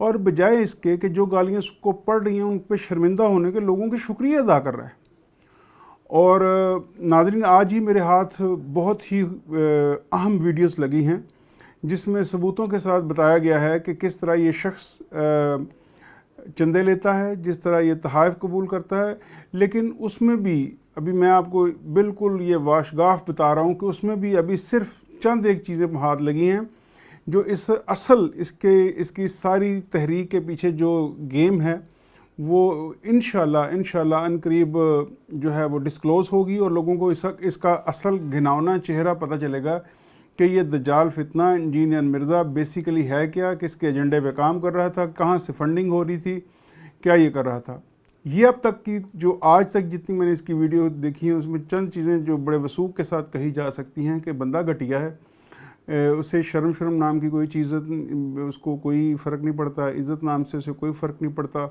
اور بجائے اس کے کہ جو گالیاں اس کو پڑھ رہی ہیں ان پہ شرمندہ ہونے کے لوگوں کے شکریہ ادا کر رہا ہے۔ اور ناظرین، آج ہی میرے ہاتھ بہت ہی اہم ویڈیوز لگی ہیں جس میں ثبوتوں کے ساتھ بتایا گیا ہے کہ کس طرح یہ شخص چندے لیتا ہے، جس طرح یہ تحائف قبول کرتا ہے، لیکن اس میں بھی ابھی میں آپ کو بالکل یہ واشگاف بتا رہا ہوں کہ اس میں بھی ابھی صرف چند ایک چیزیں ہاتھ لگی ہیں جو اس کی ساری تحریک کے پیچھے جو گیم ہے وہ انشاءاللہ ان قریب جو ہے وہ ڈسکلوز ہوگی اور لوگوں کو اس کا اصل گھناؤنا چہرہ پتہ چلے گا کہ یہ دجال فتنہ انجینئر مرزا بیسیکلی ہے کیا، کس کے ایجنڈے پہ کام کر رہا تھا، کہاں سے فنڈنگ ہو رہی تھی، کیا یہ کر رہا تھا۔ یہ اب تک کی جو آج تک جتنی میں نے اس کی ویڈیو دیکھی ہے اس میں چند چیزیں جو بڑے وثوق کے ساتھ کہی جا سکتی ہیں کہ بندہ گھٹیا ہے، اسے شرم نام کی کوئی چیز، اس کو کوئی فرق نہیں پڑتا، عزت نام سے اسے کوئی فرق نہیں پڑتا،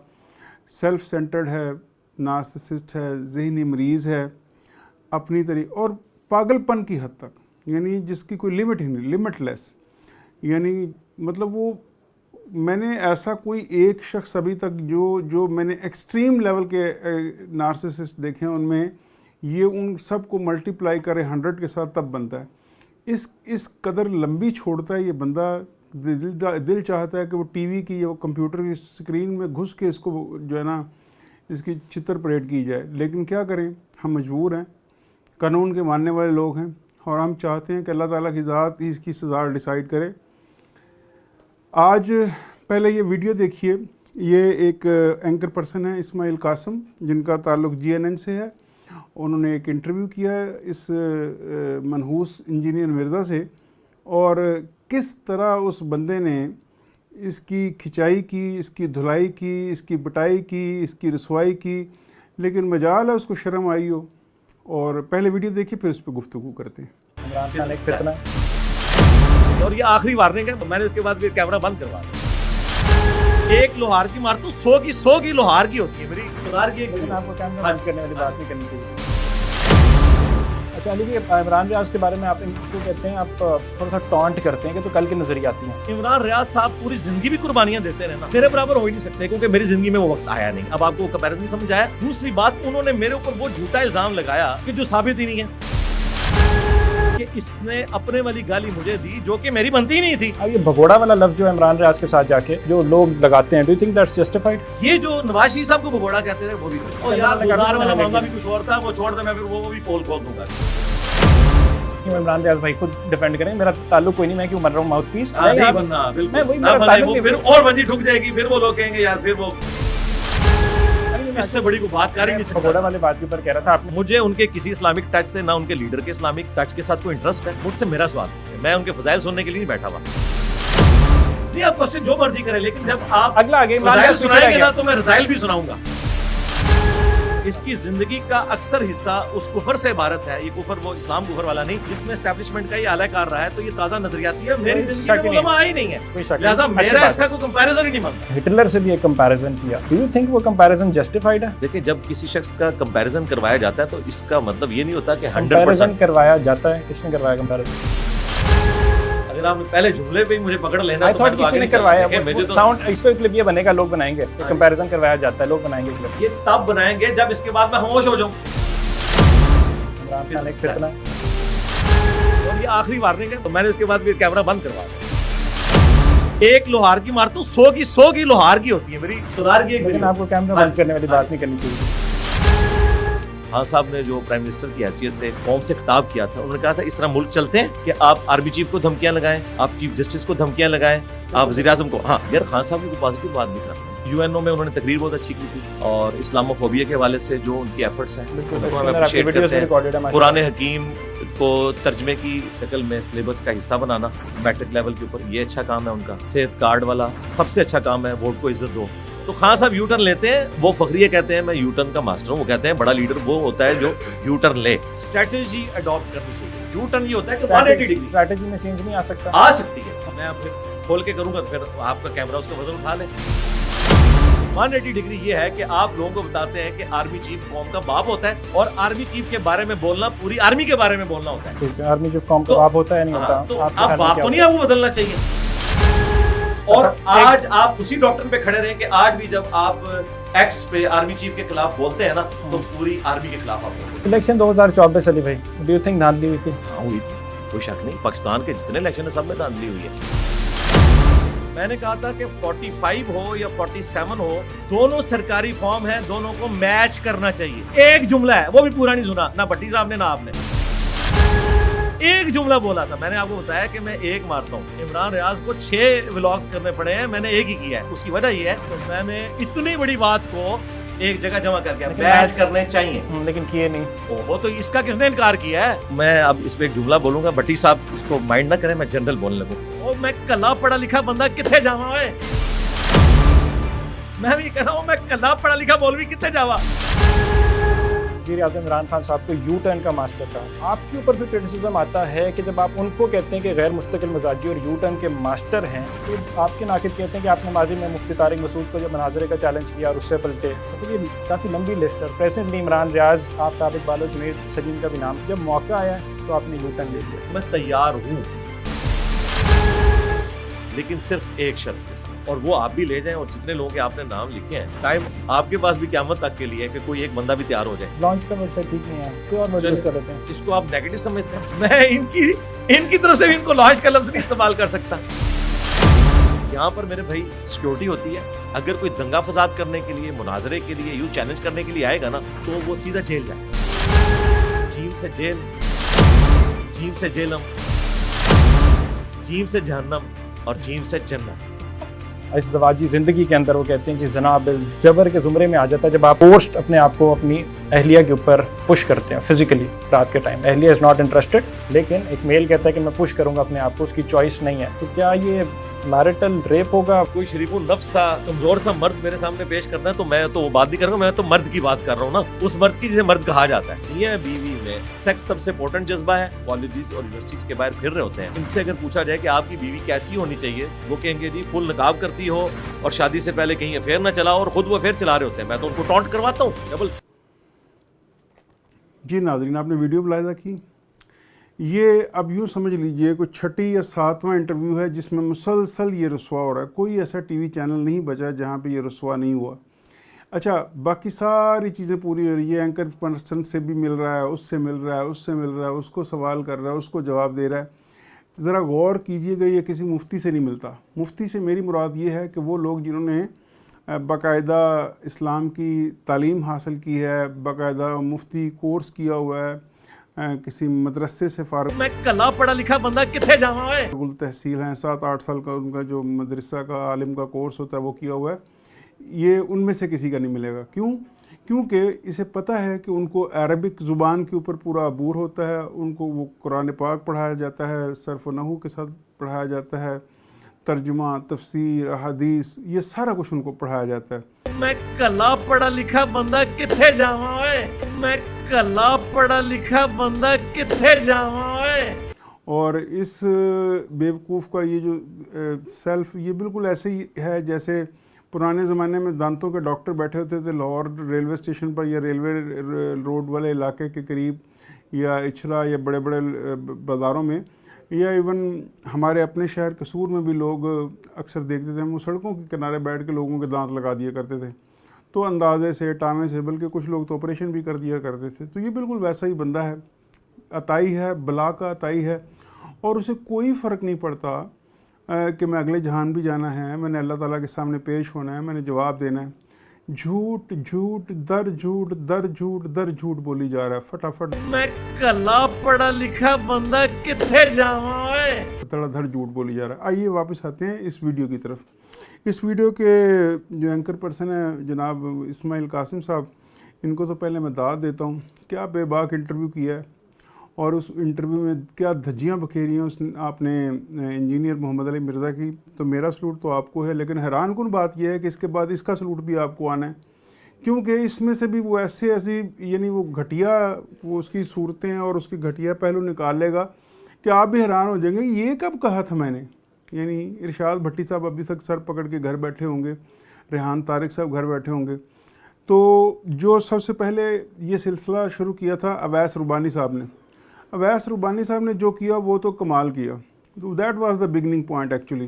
سیلف سینٹرڈ ہے، نارسسسٹ ہے، ذہنی مریض ہے اپنی طریقے، اور پاگل پن کی حد تک، یعنی جس کی کوئی لمٹ ہی نہیں، لمٹ لیس، یعنی مطلب وہ میں نے ایسا کوئی ایک شخص ابھی تک جو میں نے ایکسٹریم لیول کے نارسسسٹ دیکھے ہیں ان میں یہ ان سب کو ملٹیپلائی کرے 100 کے ساتھ تب بنتا ہے۔ اس قدر لمبی چھوڑتا ہے یہ بندہ، دل چاہتا ہے کہ وہ ٹی وی کی یا کمپیوٹر کی اسکرین میں گھس کے اس کو جو ہے نا اس کی چتر پریڈ کی جائے، لیکن کیا کریں، ہم مجبور ہیں، قانون کے ماننے والے لوگ ہیں اور ہم چاہتے ہیں کہ اللہ تعالیٰ کی ذات ہی اس کی سزا ڈیسائیڈ کرے۔ آج پہلے یہ ویڈیو دیکھیے، یہ ایک اینکر پرسن ہے اسماعیل قاسم جن کا تعلق GNN سے ہے، انہوں نے ایک انٹرویو کیا ہے اس منحوس انجینئر مرزا سے، اور کس طرح اس بندے نے اس کی کھچائی کی، اس کی دھلائی کی، اس کی بٹائی کی، اس کی رسوائی کی، لیکن مجال ہے اس کو شرم آئی ہو۔ اور پہلے ویڈیو دیکھیے پھر اس پہ گفتگو کرتے ہیں۔ عمران خان ایک فتنہ اور یہ آخری وارننگ ہے، میں نے اس کے بعد پھر کیمرہ بند کروا دیا۔ ایک لوہار کی مار تو 100 کی لوہار کی ہوتی ہے، میری سونار کی ایک لیکن آپ کو کیمرہ بند کرنے والی بات نہیں کرنی چاہیے۔ اچھا علی بھائی، عمران ریاض کے بارے میں آپ کو کہتے ہیں، آپ تھوڑا سا ٹانٹ کرتے ہیں کہ تو کل کی نظریاتی ہیں۔ عمران ریاض صاحب پوری زندگی بھی قربانیاں دیتے رہے نا، میرے برابر ہو ہی نہیں سکتے کیونکہ میری زندگی میں وہ وقت آیا نہیں۔ اب آپ کو کمپیریزن سمجھ آیا؟ دوسری بات، انہوں نے میرے اوپر وہ جھوٹا الزام لگایا کہ جو ثابت ہی نہیں ہے، کہ اس نے اپنے والی گالی مجھے دی جو کہ میری بنتی ہی نہیں تھی۔ اب یہ بھگوڑا والا لفظ جو عمران ریاض کے ساتھ جا کے جو لوگ لگاتے ہیں، do you think that's justified? یہ جو نواز شریف صاحب کو بھگوڑا کہتے ہیں وہ بھی، اور یار گلزار والا معاملہ بھی کچھ اور تھا، وہ چھوڑ دیں، میں پھر وہ بھی پول کھول دوں گا۔ عمران ریاض بھائی خود ڈیفینڈ کریں، میرا تعلق کوئی نہیں، میں کیوں مر رہا ہوں ماؤتھ پیس، نہیں بننا، بالکل پھر اور بنجی ٹھک جائے گی، پھر وہ لوگ کہیں گے یار پھر وہ اس سے بڑی کو بات کر ہی نہیں سکتا۔ بھگوڑا والے بات کے اوپر کہہ رہا تھا آپ نے، مجھے ان کے کسی اسلامک ٹچ سے، نہ ان کے لیڈر کے اسلامک ٹچ کے ساتھ کوئی انٹرسٹ ہے، مجھ سے میرا سوال ہے، میں ان کے فضائل سننے کے لیے نہیں بیٹھا ہوا۔ نہیں، آپ کوسچن جو مرضی کریں، لیکن جب آپ اگلا آگے فضائل سنائیں گے نا تو میں رسائل بھی سناؤں گا۔ اس کی زندگی کا اکثر حصہ اس کفر سے عبارت ہے، یہ کفر وہ اسلام کفر والا نہیں جس میں اسٹیبلشمنٹ کا یہ اعلی کار رہا ہے، تو یہ تازہ نظریاتی ہے، میری زندگی میں علماء آئی نہیں ہے، لہٰذا میرا اس کا کوئی کمپیریزن ہی نہیں بنتا۔ ہٹلر سے بھی ایک کمپیریزن کیا، ڈو یو تھنک وہ کمپیریزن جسٹیفائڈ ہے؟ دیکھیں، جب کسی شخص کا کمپیریزن کروایا جاتا ہے تو اس کا مطلب یہ نہیں ہوتا کہ 100% کمپیریزن کروایا جاتا ہے، کس نے کروایا کمپیریزن؟ اگر آپ پہلے جملے پہ ہی مجھے پکڑ لینا آئی تو میں تھاٹ تو کسی آگے نے نہیں چل کروایا، سکتا، مجھے تو ساؤنڈ اس پہ کلپ یہ بنے گا، لوگ بنائیں گے، کمپیریزن کروایا جاتا ہے، لوگ بنائیں گے کلپ۔ یہ تب بنائیں گے جب اس کے بعد میں خاموش ہو جاؤں۔ عمران خان ایک فتنہ اور یہ آخری وارننگ ہے، تو میں نے اس کے بعد پھر کیمرہ بند کروا دیا۔ ایک لوہار کی مار تو 100 کی لوہار کی ہوتی ہے، میری سونار کی ایک۔ لیکن آپ کو کیمرہ بند کرنے والی بات نہیں کرنی چاہیے۔ خان صاحب نے جو پرائم منسٹر کی حیثیت سے قوم سے خطاب کیا تھا، انہوں نے کہا تھا اس طرح ملک چلتے ہیں کہ آپ آرمی چیف کو دھمکیاں لگائیں، آپ چیف جسٹس کو دھمکیاں لگائیں، آپ وزیر اعظم کو۔ ہاں یار، خان صاحب نے کوئی پازیٹیو بات نہیں کرا، UNO میں انہوں نے تقریر بہت اچھی کی تھی، اور اسلاموفوبیا کے حوالے سے جو ان کی ایفرٹس ہیں قرآن حکیم کو ترجمے کی شکل میں سلیبس کا حصہ بنانا میٹرک لیول کے اوپر، یہ اچھا کام ہے ان کا۔ صحت کارڈ والا سب سے اچھا کام ہے، ووٹ کو عزت دو۔ تو خان صاحب یو ٹرن لیتے ہیں، وہ فخریہ کہتے ہیں میں یو ٹرن کا ماسٹر ہوں، وہ کہتے ہیں بڑا لیڈر وہ ہوتا ہے جو یو ٹرن لے۔ اسٹریٹجی اڈاپٹ کرنی چاہیے، یو ٹرن یہ ہوتا ہے کہ 180 ڈگری اسٹریٹجی میں چینج نہیں آ سکتا، آ سکتی ہے۔ میں پھر کھول کے کروں گا، پھر آپ کا کیمرہ اس کا وزن اٹھا لے۔ 180 ڈگری یہ ہے کہ آپ لوگوں کو بتاتے ہیں کہ آرمی چیف قوم کا باپ ہوتا ہے، اور آرمی چیف کے بارے میں بولنا پوری آرمی کے بارے میں بولنا ہوتا ہے۔ آرمی چیف قوم کا باپ ہوتا ہے نہیں ہوتا، تو اب باپ تو نہیں آپ کو بدلنا چاہیے۔ اور آج آپ اسی ڈاکٹر پہ کھڑے رہیں کہ آج بھی جب آپ ایکس پہ آرمی چیف کے خلاف بولتے ہیں نا تو پوری آرمی کے خلاف آپ بولتے ہیں. الیکشن 2024 علی بھائی ڈو یو تھنک دھاندلی ہوئی تھی؟ ہاں ہوئی تھی, کوئی شک نہیں. پاکستان کے جتنے الیکشن ہیں سب میں دھاندلی ہوئی ہے. میں نے کہا تھا کہ 45 ہو یا 47 ہو, دونوں سرکاری فارم ہیں, دونوں کو میچ کرنا چاہیے. ایک جملہ ہے وہ بھی پورا نہیں سنا, نہ بھٹی صاحب نے نہ آپ نے. ایک جملہ بولا تھا, میں نے آپ کو بتایا کہ میں ایک مارتا ہوں. عمران ریاض کو 6 ولاگز کرنے پڑے ہیں, میں نے ایک ہی کیا ہے. اس کی وجہ یہ ہے کہ میں نے اتنی بڑی بات کو ایک جگہ جمع کر کے میچ کرنے چاہیے, لیکن کیے نہیں. وہ تو اس کا کس نے انکار کیا ہے. میں اب اس پہ ایک جملہ بولوں گا, بھٹی صاحب اس کو مائنڈ نہ کریں, میں جنرل بولنے لگوں. میں کلا پڑھا لکھا بندہ کتنے جاوا ہوئے, میں بھی کہہ رہا ہوں میں کلا پڑھا لکھا مولوی کتنے جاوا. وزیر اعظم عمران خان صاحب کو یو ٹرن کا ماسٹر تھا. آپ کے اوپر بھی کرٹیسزم آتا ہے کہ جب آپ ان کو کہتے ہیں کہ غیر مستقل مزاجی اور یو ٹرن کے ماسٹر ہیں, تو آپ کے ناقد کہتے ہیں کہ آپ نے ماضی میں مفتی طارق مسعود کو جو مناظرے کا چیلنج کیا اور اس سے پلٹے. مطلب یہ کافی لمبی لسٹ ہے. پریزیڈنٹ عمران ریاض, آفتاب اقبال و جنید سلیم کا بھی نام. جب موقع آیا تو آپ نے یو ٹرن لے لیا. میں تیار ہوں, لیکن صرف ایک شرط کے ساتھ, اور وہ آپ بھی لے جائیں, اور جتنے لوگوں کے آپ نے نام لکھے ہیں, ٹائم آپ کے پاس بھی قیامت تک کے لیے ہے کہ کوئی ایک بندہ بھی تیار ہو جائے. لانچ کا ویب سائٹ ٹھیک نہیں ہے, کوئی اور موجود کر دیتے ہیں. اس کو آپ نیگیٹو سمجھتے ہیں, میں ان کی طرف سے بھی ان کو لانچ کا لفظ نہیں استعمال کر سکتا. یہاں پر میرے بھائی سیکورٹی ہوتی ہے. اگر کوئی دنگا فساد کرنے کے لیے, مناظرے کے لیے, یوں چیلنج کرنے کے لیے آئے گا نا, تو وہ سیدھا جیل جائے. جیم سے جیل, جیم سے جیلم, جیم سے جہنم, اور جیم سے جنت. ازدواجی زندگی کے اندر وہ کہتے ہیں کہ زنا بالجبر کے زمرے میں آ جاتا ہے جب آپ پوسٹ اپنے آپ کو اپنی اہلیہ کے اوپر پش کرتے ہیں فزیکلی رات کے ٹائم. اہلیہ از ناٹ انٹرسٹڈ, لیکن ایک میل کہتا ہے کہ میں پش کروں گا اپنے آپ کو, اس کی چوائس نہیں ہے. تو کیا یہ میرٹل ریپ ہوگا؟ کوئی شریف النفس سا کمزور سا مرد میرے سامنے پیش کرنا ہے تو میں تو وہ بات نہیں کروں گا, میں تو مرد کی بات کر رہا ہوں نا, اس مرد کی جسے مرد کہا جاتا ہے. میاں بیوی میں سیکس سب سے امپورٹنٹ جذبہ ہے. کالجز اور یونیورسٹیز کے باہر پھر رہے ہوتے ہیں, ان سے اگر پوچھا جائے کہ آپ کی بیوی کیسی ہونی چاہیے, وہ کہیں گے جی فل نقاب کرتی ہو اور شادی سے پہلے کہیں افیئر نہ چلا, اور خود وہ افیئر چلا رہے ہوتے ہیں. میں تو ان کو ٹونٹ کرواتا ہوں. ڈبل. جی ناظرین, آپ نے ویڈیو ملاحظہ کی. یہ اب یوں سمجھ لیجئے کوئی 6 یا 7واں انٹرویو ہے جس میں مسلسل یہ رسوا ہو رہا ہے. کوئی ایسا ٹی وی چینل نہیں بچا جہاں پہ یہ رسوا نہیں ہوا. اچھا, باقی ساری چیزیں پوری ہو رہی ہے. اینکر پرسن سے بھی مل رہا ہے, اس سے مل رہا ہے, اس سے مل رہا ہے, اس کو سوال کر رہا ہے, اس کو جواب دے رہا ہے. ذرا غور کیجئے گا, یہ کسی مفتی سے نہیں ملتا. مفتی سے میری مراد یہ ہے کہ وہ لوگ جنہوں نے باقاعدہ اسلام کی تعلیم حاصل کی ہے, باقاعدہ مفتی کورس کیا ہوا ہے, کسی مدرسے سے فارغ. میں کلا پڑھا لکھا بندہ کتنے جاوا ہوئے. گل تحصیل ہیں, 7-8 سال کا ان کا جو مدرسہ کا عالم کا کورس ہوتا ہے وہ کیا ہوا ہے. یہ ان میں سے کسی کا نہیں ملے گا. کیوں؟ کیونکہ اسے پتہ ہے کہ ان کو عربک زبان کے اوپر پورا عبور ہوتا ہے. ان کو وہ قرآن پاک پڑھایا جاتا ہے, صرف و نحو کے ساتھ پڑھایا جاتا ہے, ترجمہ, تفسیر, احادیث, یہ سارا کچھ ان کو پڑھایا جاتا ہے. میں کلا پڑھا لکھا بندہ کتنے جاوا ہوئے. میں کلا پڑھا لکھا بندہ کتنے جاوا ہوئے. اور اس بیوقوف کا یہ جو سیلف, یہ بالکل ایسے ہی ہے جیسے پرانے زمانے میں دانتوں کے ڈاکٹر بیٹھے ہوتے تھے لاہور ریلوے اسٹیشن پر یا ریلوے روڈ والے علاقے کے قریب, یا اچھرا, یا بڑے بڑے بازاروں میں, یا ایون ہمارے اپنے شہر قصور میں بھی لوگ اکثر دیکھتے تھے. ہم وہ سڑکوں کے کنارے بیٹھ کے لوگوں کے دانت لگا دیا کرتے تھے, تو اندازے سے, ٹامے سے, بلکہ کچھ لوگ تو آپریشن بھی کر دیا کرتے تھے. تو یہ بالکل ویسا ہی بندہ ہے, عطائی ہے, بلا کا عطائی ہے, اور اسے کوئی فرق نہیں پڑتا کہ میں اگلے جہان بھی جانا ہے, میں نے اللہ تعالیٰ کے سامنے پیش ہونا ہے, میں نے جواب دینا ہے. جھوٹ جھوٹ در جھوٹ در جھوٹ در جھوٹ بولی جا رہا ہے فٹافٹ. میں کلا پڑھا لکھا بندہ کتنے جاوا ہوئے. تڑا دھڑ جھوٹ بولی جا رہا ہے. آئیے واپس آتے ہیں اس ویڈیو کی طرف. اس ویڈیو کے جو اینکر پرسن ہیں جناب اسماعیل قاسم صاحب, ان کو تو پہلے میں داد دیتا ہوں. کیا بے باک انٹرویو کیا ہے, اور اس انٹرویو میں کیا دھجیاں بکھیری ہیں آپ نے انجینئر محمد علی مرزا کی. تو میرا سلوٹ تو آپ کو ہے, لیکن حیران کن بات یہ ہے کہ اس کے بعد اس کا سلوٹ بھی آپ کو آنا ہے, کیونکہ اس میں سے بھی وہ ایسی یعنی وہ گھٹیا, وہ اس کی صورتیں اور اس کی گھٹیا پہلو نکال لے گا کہ آپ بھی حیران ہو جائیں گے یہ کب کہا تھا میں نے. یعنی ارشاد بھٹی صاحب ابھی تک سر پکڑ کے گھر بیٹھے ہوں گے, ریحان طارق صاحب گھر بیٹھے ہوں گے. تو جو سب سے پہلے یہ سلسلہ شروع کیا تھا اویس ربانی صاحب نے. اویس ربانی صاحب نے جو کیا وہ تو کمال کیا. That was the beginning point actually.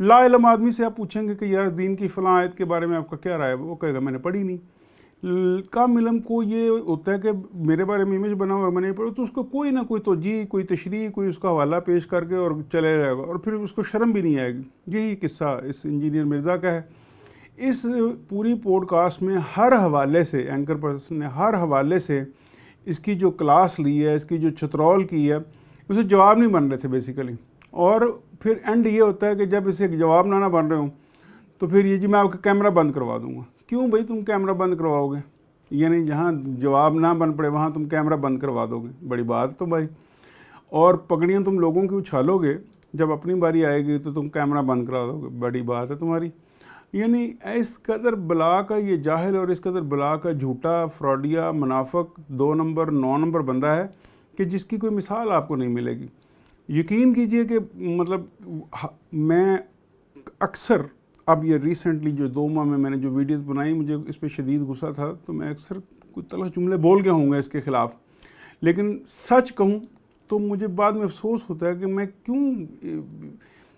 لا علم آدمی سے آپ پوچھیں گے کہ یار دین کی فلاں آیت کے بارے میں آپ کا کیا رائے ہے، وہ کہے گا میں نے پڑھی نہیں۔ کام علم کو یہ ہوتا ہے کہ میرے بارے میں امیج بنا ہوا ہے میں نہیں پڑھا، تو اس کو کوئی نہ کوئی توجیہ، کوئی تشریح، کوئی اس کا حوالہ پیش کر کے اور چلے جائے گا، اور پھر اس کو شرم بھی نہیں آئے گی۔ یہی قصہ اس انجینئر مرزا کا ہے۔ اس پوری پوڈ کاسٹ میں ہر حوالے سے اینکر پرسن نے ہر حوالے سے اس کی جو کلاس لی ہے، اس کی جو چترول کی ہے، اسے جواب نہیں بن رہے تھے بیسیکلی۔ اور پھر اینڈ یہ ہوتا ہے کہ جب اسے جواب نہ بن رہے ہوں تو پھر یہ جی میں آپ کا کیمرہ بند کروا دوں گا۔ کیوں بھائی تم کیمرہ بند کرواؤ گے؟ یعنی جہاں جواب نہ بن پڑے وہاں تم کیمرہ بند کروا دو گے، بڑی بات ہے تمہاری۔ اور پگڑیاں تم لوگوں کی اچھالو گے، جب اپنی باری آئے گی تو تم کیمرہ بند کرا دو گے، بڑی بات ہے تمہاری۔ یعنی اس قدر بلا کا یہ جاہل اور اس قدر بلا کا جھوٹا، فراڈیا، منافق، 2 نمبر 9 نمبر بندہ ہے کہ جس کی کوئی مثال آپ کو نہیں ملے گی۔ یقین کیجئے کہ مطلب میں اکثر اب یہ ریسنٹلی جو 2 ماہ میں نے جو ویڈیوز بنائی، مجھے اس پہ شدید غصہ تھا، تو میں اکثر کوئی تلخ جملے بول گیا ہوں گا اس کے خلاف، لیکن سچ کہوں تو مجھے بعد میں افسوس ہوتا ہے کہ میں کیوں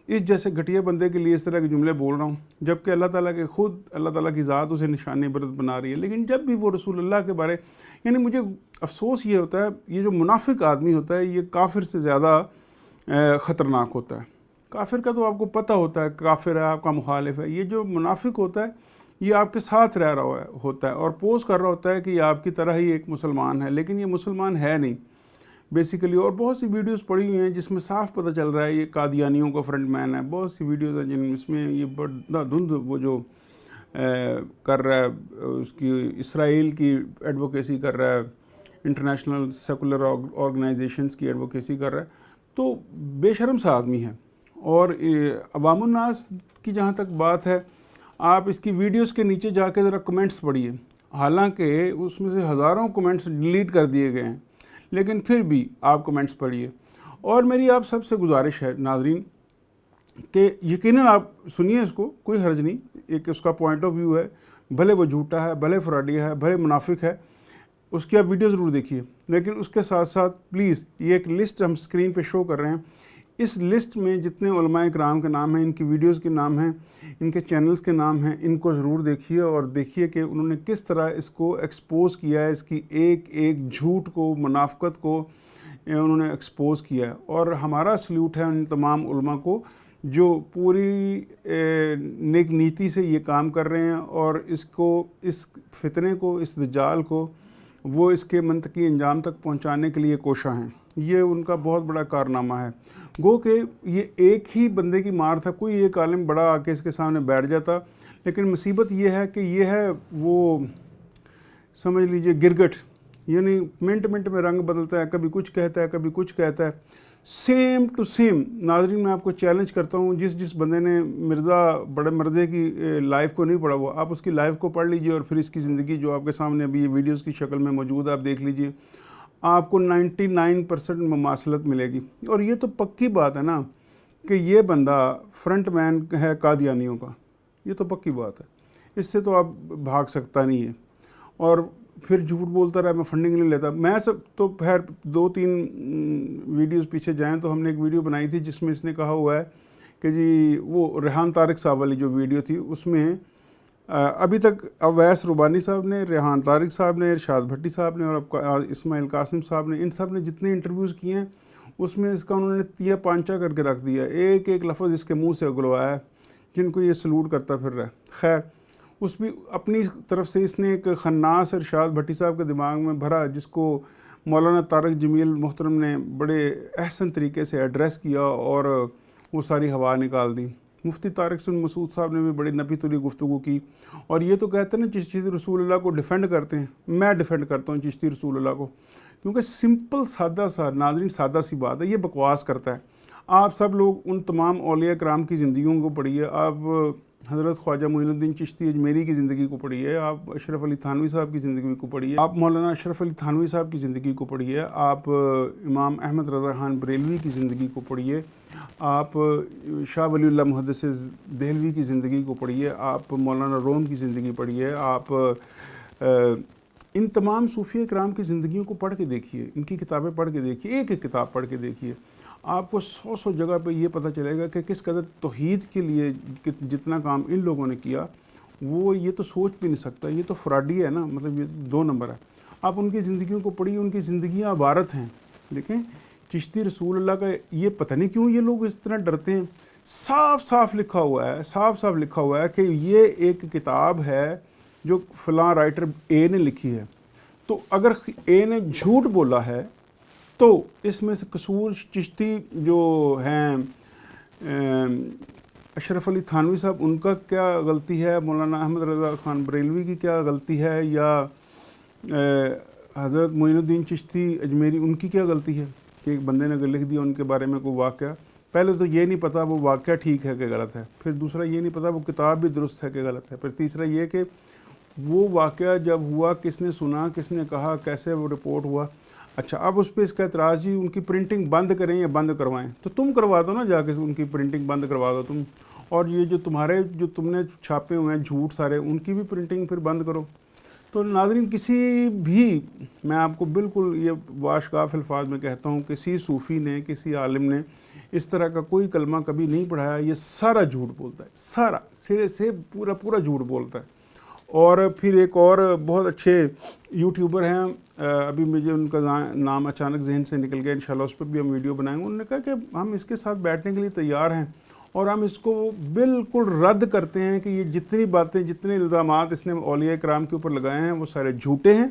اس جیسے گھٹیا بندے کے لیے اس طرح کے جملے بول رہا ہوں، جبکہ اللہ تعالیٰ کے خود اللہ تعالیٰ کی ذات اسے نشان عبرت بنا رہی ہے۔ لیکن جب بھی وہ رسول اللہ کے بارے، یعنی مجھے افسوس یہ ہوتا ہے، یہ جو منافق آدمی ہوتا ہے یہ کافر سے زیادہ خطرناک ہوتا ہے۔ کافر کا تو آپ کو پتہ ہوتا ہے کافر ہے، آپ کا مخالف ہے۔ یہ جو منافق ہوتا ہے یہ آپ کے ساتھ رہ رہا ہوتا ہے اور پوز کر رہا ہوتا ہے کہ یہ آپ کی طرح ہی ایک مسلمان ہے، لیکن یہ مسلمان ہے نہیں بیسیکلی۔ اور بہت سی ویڈیوز پڑھی ہوئی ہیں جس میں صاف پتہ چل رہا ہے یہ قادیانیوں کا فرنٹ مین ہے۔ بہت سی ویڈیوز ہیں جن اس میں یہ بڑا دھند وہ جو کر رہا ہے، اس کی اسرائیل کی ایڈوکیسی کر رہا ہے، انٹرنیشنل سیکولر آرگنائزیشنز کی ایڈوکیسی کر رہا ہے، تو بے شرم سا آدمی ہے۔ اور عوام الناس کی جہاں تک بات ہے، آپ اس کی ویڈیوز کے نیچے جا کے ذرا کمنٹس پڑھیے، حالانکہ اس میں سے ہزاروں کمنٹس ڈیلیٹ کر دیے گئے ہیں، لیکن پھر بھی آپ کمنٹس پڑھیے۔ اور میری آپ سب سے گزارش ہے ناظرین کہ یقیناً آپ سنیے اس کو، کوئی حرج نہیں، ایک اس کا پوائنٹ آف ویو ہے، بھلے وہ جھوٹا ہے، بھلے فراڈیا ہے، بھلے منافق ہے، اس کی آپ ویڈیو ضرور دیکھیے، لیکن اس کے ساتھ ساتھ پلیز یہ ایک لسٹ ہم اسکرین پہ شو کر رہے ہیں، اس لسٹ میں جتنے علماء کرام کے نام ہیں، ان کی ویڈیوز کے نام ہیں، ان کے چینلز کے نام ہیں، ان کو ضرور دیکھیے اور دیکھیے کہ انہوں نے کس طرح اس کو ایکسپوز کیا ہے، اس کی ایک ایک جھوٹ کو، منافقت کو انہوں نے ایکسپوز کیا ہے۔ اور ہمارا سلیوٹ ہے ان تمام علماء کو جو پوری نیک نیتی سے یہ کام کر رہے ہیں اور اس فتنے کو، اس دجال کو وہ اس کے منطقی انجام تک پہنچانے کے لیے کوشاں ہیں۔ یہ ان کا بہت بڑا کارنامہ ہے۔ گو کہ یہ ایک ہی بندے کی مار تھا، کوئی ایک عالم بڑا آ کے اس کے سامنے بیٹھ جاتا، لیکن مصیبت یہ ہے کہ یہ ہے وہ سمجھ لیجئے گرگٹ، یعنی منٹ منٹ میں رنگ بدلتا ہے، کبھی کچھ کہتا ہے، کبھی کچھ کہتا ہے، سیم ٹو سیم۔ ناظرین میں آپ کو چیلنج کرتا ہوں، جس بندے نے مرزا بڑے مردے کی لائف کو نہیں پڑھا ہوا، آپ اس کی لائف کو پڑھ لیجئے اور پھر اس کی زندگی جو آپ کے سامنے ابھی یہ ویڈیوز کی شکل میں موجود ہے آپ دیکھ لیجئے، آپ کو 99% مماثلت ملے گی۔ اور یہ تو پکی بات ہے نا کہ یہ بندہ فرنٹ مین ہے قادیانیوں کا، یہ تو پکی بات ہے، اس سے تو آپ بھاگ سکتا نہیں ہے۔ اور پھر جھوٹ بولتا رہا میں فنڈنگ نہیں لیتا، میں سب تو خیر 2-3 ویڈیوز پیچھے جائیں تو ہم نے ایک ویڈیو بنائی تھی جس میں اس نے کہا ہوا ہے کہ جی وہ ریحان طارق صاحب والی جو ویڈیو تھی اس میں ابھی تک اویس ربانی صاحب نے، ریحان طارق صاحب نے، ارشاد بھٹی صاحب نے اور اسماعیل قاسم صاحب نے، ان سب نے جتنے انٹرویوز کیے ہیں اس میں اس کا انہوں نے تیا پانچا کر کے رکھ دیا، ایک ایک لفظ اس کے منہ سے اگلوایا ہے، جن کو یہ سلوٹ کرتا پھر رہا ہے۔ خیر اس بھی اپنی طرف سے اس نے ایک خناس ارشاد بھٹی صاحب کے دماغ میں بھرا، جس کو مولانا طارق جمیل محترم نے بڑے احسن طریقے سے ایڈریس کیا اور وہ ساری ہوا نکال دی۔ مفتی طارق سن مسعود صاحب نے بھی بڑی نپی تلی گفتگو کی، اور یہ تو کہتے ہیں نا چشتی رسول اللہ کو ڈیفینڈ کرتے ہیں، میں ڈیفینڈ کرتا ہوں چشتی رسول اللہ کو، کیونکہ سمپل سادہ سا ناظرین سادہ سی بات ہے، یہ بکواس کرتا ہے۔ آپ سب لوگ ان تمام اولیاء کرام کی زندگیوں کو پڑھیے، آپ حضرت خواجہ معین الدین چشتی اجمیری کی زندگی کو پڑھیے، آپ اشرف علی تھانوی صاحب کی زندگی کو پڑھیے، آپ مولانا اشرف علی تھانوی صاحب کی زندگی کو پڑھیے، آپ امام احمد رضا خان بریلوی کی زندگی کو پڑھیے، آپ شاہ ولی اللہ محدث دہلوی کی زندگی کو پڑھیے، آپ مولانا روم کی زندگی پڑھیے، آپ ان تمام صوفیہ کرام کی زندگیوں کو پڑھ کے دیکھیے، ان کی کتابیں پڑھ کے دیکھیے، ایک ایک کتاب پڑھ کے دیکھیے، آپ کو 100 جگہ پہ یہ پتہ چلے گا کہ کس قدر توحید کے لیے جتنا کام ان لوگوں نے کیا وہ یہ تو سوچ بھی نہیں سکتا. یہ تو فراڈی ہے نا, مطلب یہ 2 نمبر ہے. آپ ان کی زندگیوں کو پڑھیے, ان کی زندگیاں عبارت ہیں. دیکھیں چشتی رسول اللہ کا یہ پتہ نہیں کیوں یہ لوگ اس طرح ڈرتے ہیں. صاف صاف لکھا ہوا ہے کہ یہ ایک کتاب ہے جو فلاں رائٹر اے نے لکھی ہے. تو اگر اے نے جھوٹ بولا ہے تو اس میں سے قصور چشتی جو ہیں اشرف علی تھانوی صاحب ان کا کیا غلطی ہے, مولانا احمد رضا خان بریلوی کی کیا غلطی ہے, یا حضرت معین الدین چشتی اجمیری ان کی کیا غلطی ہے کہ ایک بندے نے اگر لکھ دیا ان کے بارے میں کوئی واقعہ. پہلے تو یہ نہیں پتہ وہ واقعہ ٹھیک ہے کہ غلط ہے, پھر دوسرا یہ نہیں پتہ وہ کتاب بھی درست ہے کہ غلط ہے, پھر تیسرا یہ کہ وہ واقعہ جب ہوا کس نے سنا, کس نے کہا, کیسے وہ رپورٹ ہوا. اچھا اب اس پہ اس کا اعتراض جی ان کی پرنٹنگ بند کریں یا بند کروائیں, تو تم کروا دو نا جا کے ان کی پرنٹنگ بند کروا دو تم, اور یہ جو تم نے چھاپے ہوئے ہیں جھوٹ سارے ان کی بھی پرنٹنگ پھر بند کرو. تو ناظرین کسی بھی, میں آپ کو بالکل یہ واشگاف الفاظ میں کہتا ہوں, کسی صوفی نے کسی عالم نے اس طرح کا کوئی کلمہ کبھی نہیں پڑھایا. یہ سارا جھوٹ بولتا ہے, سارا سرے سے پورا جھوٹ بولتا ہے. اور پھر ایک اور بہت اچھے یوٹیوبر ہیں, ابھی مجھے ان کا نام اچانک ذہن سے نکل گیا, انشاءاللہ اس پر بھی ہم ویڈیو بنائیں گے. انہوں نے کہا کہ ہم اس کے ساتھ بیٹھنے کے لیے تیار ہیں اور ہم اس کو بالکل رد کرتے ہیں کہ یہ جتنی باتیں جتنے الزامات اس نے اولیاء کرام کے اوپر لگائے ہیں وہ سارے جھوٹے ہیں,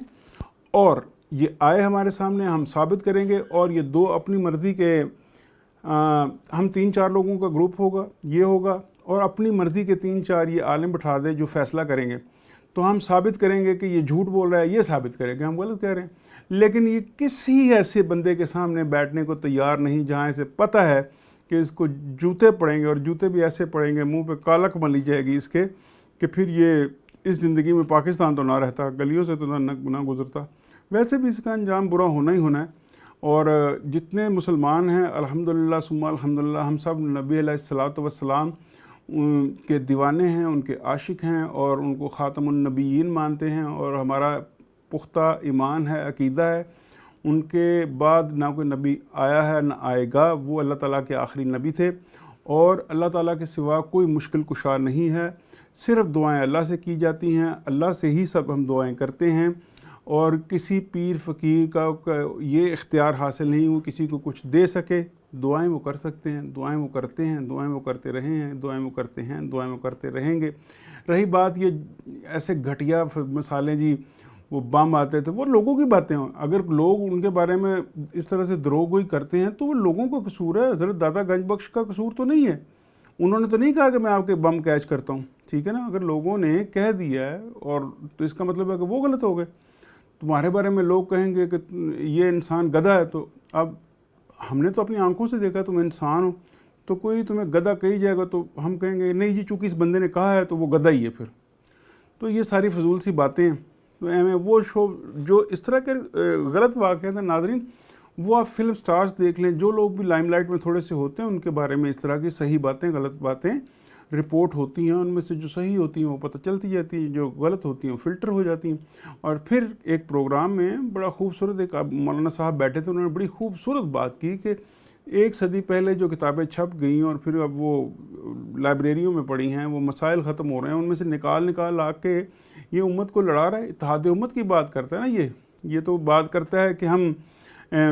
اور یہ آئے ہمارے سامنے ہم ثابت کریں گے. اور یہ 2 اپنی مرضی کے ہم 3-4 لوگوں کا گروپ ہوگا, یہ ہوگا, اور اپنی مرضی کے 3-4 یہ عالم بٹھا دے جو فیصلہ کریں گے, تو ہم ثابت کریں گے کہ یہ جھوٹ بول رہا ہے, یہ ثابت کریں گے ہم غلط کہہ رہے ہیں. لیکن یہ کسی ایسے بندے کے سامنے بیٹھنے کو تیار نہیں جہاں اسے پتہ ہے کہ اس کو جوتے پڑیں گے, اور جوتے بھی ایسے پڑیں گے, منہ پہ کالک ملی جائے گی اس کے کہ پھر یہ اس زندگی میں پاکستان تو نہ رہتا, گلیوں سے تو نہ گزرتا. ویسے بھی اس کا انجام برا ہونا ہی ہونا ہے. اور جتنے مسلمان ہیں الحمدللہ ثم الحمدللہ ہم سب نبی علیہ الصلوۃ والسلام کے دیوانے ہیں, ان کے عاشق ہیں, اور ان کو خاتم النبیین مانتے ہیں, اور ہمارا پختہ ایمان ہے, عقیدہ ہے. ان کے بعد نہ کوئی نبی آیا ہے نہ آئے گا, وہ اللہ تعالیٰ کے آخری نبی تھے, اور اللہ تعالیٰ کے سوا کوئی مشکل کشا نہیں ہے. صرف دعائیں اللہ سے کی جاتی ہیں, اللہ سے ہی سب ہم دعائیں کرتے ہیں, اور کسی پیر فقیر کا یہ اختیار حاصل نہیں وہ کسی کو کچھ دے سکے. دعائیں وہ کر سکتے ہیں, دعائیں وہ کرتے ہیں, دعائیں وہ کرتے رہے ہیں, دعائیں وہ کرتے ہیں, دعائیں وہ کرتے رہیں گے. رہی بات یہ ایسے گھٹیا مسالے جی وہ بم آتے تھے, وہ لوگوں کی باتیں ہوں. اگر لوگ ان کے بارے میں اس طرح سے دروغ گوئی کرتے ہیں تو وہ لوگوں کا قصور ہے, حضرت دادا گنج بخش کا قصور تو نہیں ہے. انہوں نے تو نہیں کہا کہ میں آپ کے بم کیچ کرتا ہوں, ٹھیک ہے نا. اگر لوگوں نے کہہ دیا ہے اور تو اس کا مطلب ہے کہ وہ غلط ہو گئے. تمہارے بارے میں لوگ کہیں گے کہ یہ انسان گدھا ہے, تو اب ہم نے تو اپنی آنکھوں سے دیکھا تم انسان ہو, تو کوئی تمہیں گدھا کہی جائے گا تو ہم کہیں گے نہیں جی چونکہ اس بندے نے کہا ہے تو وہ گدھا ہی ہے پھر. تو یہ ساری فضول سی باتیں ہیں. تو وہ شو جو اس طرح کے غلط واقعات ہیں ناظرین, وہ آپ فلم سٹارز دیکھ لیں, جو لوگ بھی لائم لائٹ میں تھوڑے سے ہوتے ہیں ان کے بارے میں اس طرح کی صحیح باتیں غلط باتیں رپورٹ ہوتی ہیں. ان میں سے جو صحیح ہوتی ہیں وہ پتہ چلتی جاتی ہیں, جو غلط ہوتی ہیں وہ فلٹر ہو جاتی ہیں. اور پھر ایک پروگرام میں بڑا خوبصورت ایک مولانا صاحب بیٹھے تھے, انہوں نے بڑی خوبصورت بات کی کہ 1 صدی پہلے جو کتابیں چھپ گئیں اور پھر اب وہ لائبریریوں میں پڑی ہیں, وہ مسائل ختم ہو رہے ہیں, ان میں سے نکال آ کے یہ امت کو لڑا رہا ہے. اتحاد امت کی بات کرتا ہے نا, یہ تو بات کرتا ہے کہ ہم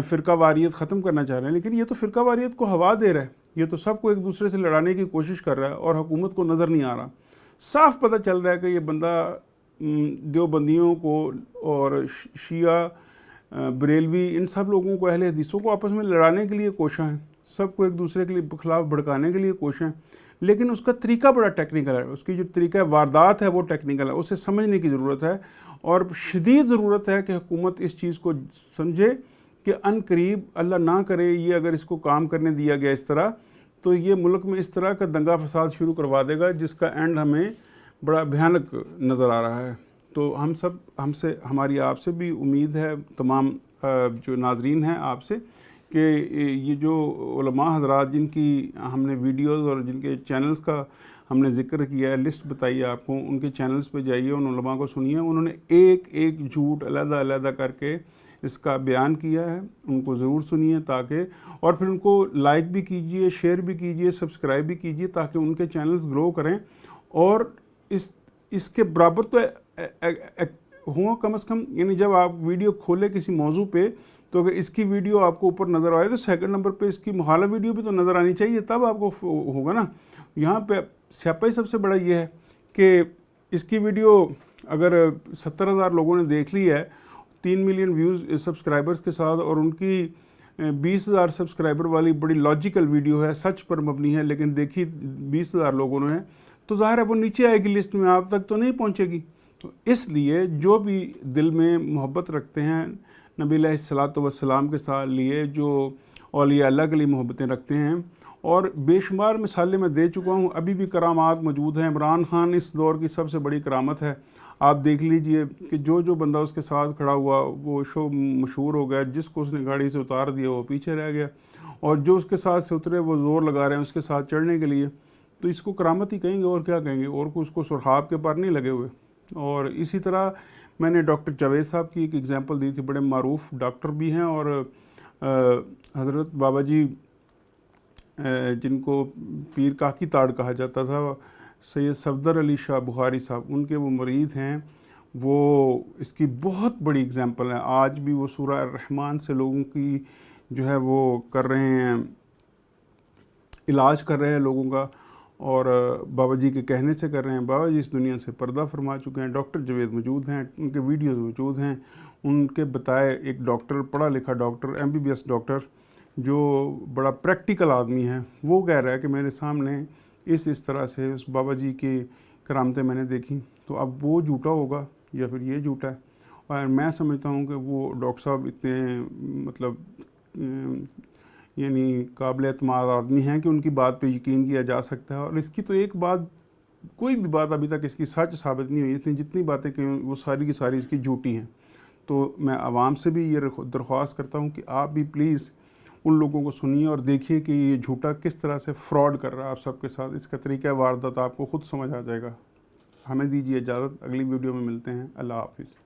فرقہ واریت ختم کرنا چاہ رہے ہیں, لیکن یہ تو فرقہ واریت کو ہوا دے رہا ہے. یہ تو سب کو ایک دوسرے سے لڑانے کی کوشش کر رہا ہے, اور حکومت کو نظر نہیں آ رہا. صاف پتہ چل رہا ہے کہ یہ بندہ دیوبندیوں کو اور شیعہ بریلوی ان سب لوگوں کو, اہل حدیثوں کو آپس میں لڑانے کے لیے کوشاں ہیں, سب کو ایک دوسرے کے لیے خلاف بھڑکانے کے لیے کوشاں ہیں. لیکن اس کا طریقہ بڑا ٹیکنیکل ہے, اس کی جو طریقہ واردات ہے وہ ٹیکنیکل ہے, اسے سمجھنے کی ضرورت ہے. اور شدید ضرورت ہے کہ حکومت اس چیز کو سمجھے کہ ان قریب اللہ نہ کرے یہ اگر اس کو کام کرنے دیا گیا اس طرح, تو یہ ملک میں اس طرح کا دنگا فساد شروع کروا دے گا جس کا اینڈ ہمیں بڑا بھیانک نظر آ رہا ہے. تو ہماری آپ سے بھی امید ہے, تمام جو ناظرین ہیں آپ سے, کہ یہ جو علماء حضرات جن کی ہم نے ویڈیوز اور جن کے چینلز کا ہم نے ذکر کیا ہے, لسٹ بتائی آپ کو, ان کے چینلز پہ جائیے, ان علماء کو سنیے. انہوں نے ایک جھوٹ علیحدہ کر کے اس کا بیان کیا ہے ان کو ضرور سنیے تاکہ، اور پھر ان کو لائک بھی کیجئے، شیئر بھی کیجئے، سبسکرائب بھی کیجئے تاکہ ان کے چینلز گرو کریں، اور اس کے برابر تو ہوں کم از کم، یعنی جب آپ ویڈیو کھولے کسی موضوع پہ تو اگر اس کی ویڈیو آپ کو اوپر نظر آئے تو سیکنڈ نمبر پہ اس کی مخالف ویڈیو بھی تو نظر آنی چاہیے، تب آپ کو ہوگا نا۔ یہاں پہ سیاپا ہی سب سے بڑا یہ ہے کہ اس کی ویڈیو اگر 70,000 لوگوں نے دیکھ لی ہے 3 ملین ویوز سبسکرائبرز کے ساتھ، اور ان کی 20,000 سبسکرائبر والی بڑی لاجیکل ویڈیو ہے، سچ پر مبنی ہے، لیکن دیکھی 20,000 لوگوں نے، تو ظاہر ہے وہ نیچے آئے گی لسٹ میں، آپ تک تو نہیں پہنچے گی۔ تو اس لیے جو بھی دل میں محبت رکھتے ہیں نبی علیہ الصلوۃ والسلام کے ساتھ لیے، جو اولیاء اللہ کے لیے محبتیں رکھتے ہیں، اور بے شمار مثالیں میں دے چکا ہوں، ابھی بھی کرامات موجود ہیں۔ عمران خان اس دور کی سب سے بڑی کرامت ہے، آپ دیکھ لیجئے کہ جو بندہ اس کے ساتھ کھڑا ہوا وہ شو مشہور ہو گیا، جس کو اس نے گاڑی سے اتار دیا وہ پیچھے رہ گیا، اور جو اس کے ساتھ سے اترے وہ زور لگا رہے ہیں اس کے ساتھ چڑھنے کے لیے، تو اس کو کرامت ہی کہیں گے، اور کیا کہیں گے، اور اس کو سرخاب کے پر نہیں لگے ہوئے۔ اور اسی طرح میں نے ڈاکٹر جاوید صاحب کی ایک ایگزامپل دی تھی، بڑے معروف ڈاکٹر بھی ہیں، اور حضرت بابا جی جن کو پیر کاکی تاڑ کہا جاتا تھا، سید صفدر علی شاہ بخاری صاحب، ان کے وہ مرید ہیں، وہ اس کی بہت بڑی ایگزامپل ہے۔ آج بھی وہ سورہ الرحمن سے لوگوں کی جو ہے وہ کر رہے ہیں، علاج کر رہے ہیں لوگوں کا، اور بابا جی کے کہنے سے کر رہے ہیں۔ بابا جی اس دنیا سے پردہ فرما چکے ہیں، ڈاکٹر جاوید موجود ہیں، ان کے ویڈیوز موجود ہیں، ان کے بتائے ایک ڈاکٹر، پڑھا لکھا ڈاکٹر، MBBS ڈاکٹر، جو بڑا پریکٹیکل آدمی ہے، وہ کہہ رہا ہے کہ میرے سامنے اس طرح سے اس بابا جی کی کرامتیں میں نے دیکھی، تو اب وہ جھوٹا ہوگا یا پھر یہ جھوٹا ہے؟ اور میں سمجھتا ہوں کہ وہ ڈاکٹر صاحب اتنے مطلب یعنی قابل اعتماد آدمی ہیں کہ ان کی بات پہ یقین کیا جا سکتا ہے، اور اس کی تو ایک بات، کوئی بھی بات ابھی تک اس کی سچ ثابت نہیں ہوئی، اس نے جتنی باتیں کی وہ ساری کی ساری اس کی جھوٹی ہیں۔ تو میں عوام سے بھی یہ درخواست کرتا ہوں کہ آپ بھی پلیز ان لوگوں کو سنیے اور دیکھیے کہ یہ جھوٹا کس طرح سے فراڈ کر رہا ہے آپ سب کے ساتھ، اس کا طریقہ واردات آپ کو خود سمجھ آ جائے گا۔ ہمیں دیجیے اجازت، اگلی ویڈیو میں ملتے ہیں، اللہ حافظ۔